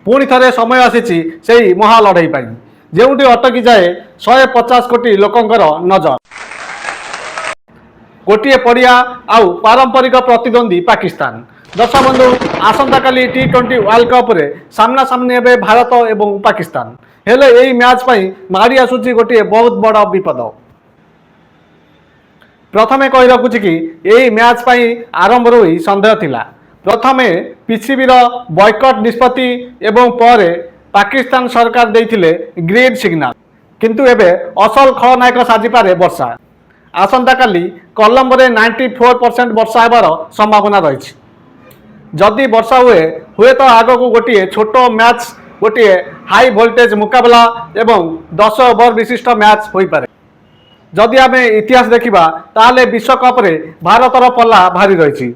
पुणी थे समय आसी महा लड़ई जो अटकी जाए 150 कोटी लोकंकर नजर। गोटे पड़िया आउ पारंपरिक प्रतिद्वंदी पाकिस्तान। दर्शक बंधु आसंता काली T20 वर्ल्ड कप रे सामना सामनी हे भारत एवं पाकिस्तान। हेले यही मैच माड़ी आसुची गोटे बहुत बड़ विपद। प्रथमे कही रखुची कि यही मैच आरंभ ही संदेह थिला। प्रथमे पीसीबी बॉयकट निष्पत्ति एवं पर पाकिस्तान सरकार देइथिले ग्रीन सिग्नल, किंतु एबे असल खलनायक साजिपारे वर्षा। आसंता काली कोलंबो रे 94% वर्षा हेबार संभावना रही। जदि वर्षा हुए तो आग को गोटे छोट मैच गोटे हाई वोल्टेज मुकाबला एवं 10 ओवर विशिष्ट मैच हो पारे। जदि आम इतिहास देखा ताले विश्वकप रे भारतर पल्ला भारी रही।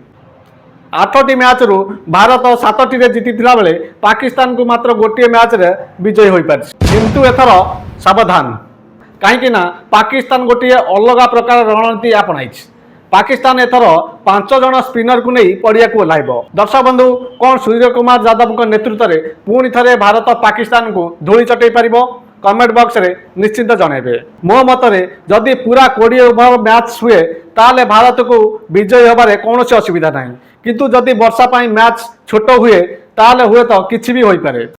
8टी मैच रु भारत 7टी रे जीति बेले पाकिस्तान को मात्र गोटे मैच रे विजयी हो पारे। किंतु एथर सावधान, कहीं पाकिस्तान गोटे अलग प्रकार रणनीति आपणाई। पाकिस्तान एथर 5 जन स्पिनर को नहीं पड़िया को ओह्लाइब। दर्शक बंधु कौन सूर्य कुमार यादव नेतृत्व में पुणी थे भारत पाकिस्तान को धूली चटई पार? कमेंट बॉक्स रे निश्चिंत जनइबे। मो मतरे जदि पूरा 20 ओवर मैच हुए ताले भारत को विजयी होबारे कौन असुविधा नहीं, किंतु जदि वर्षा मैच छोट हुए ताले हुए तो किछि भी होई पारे।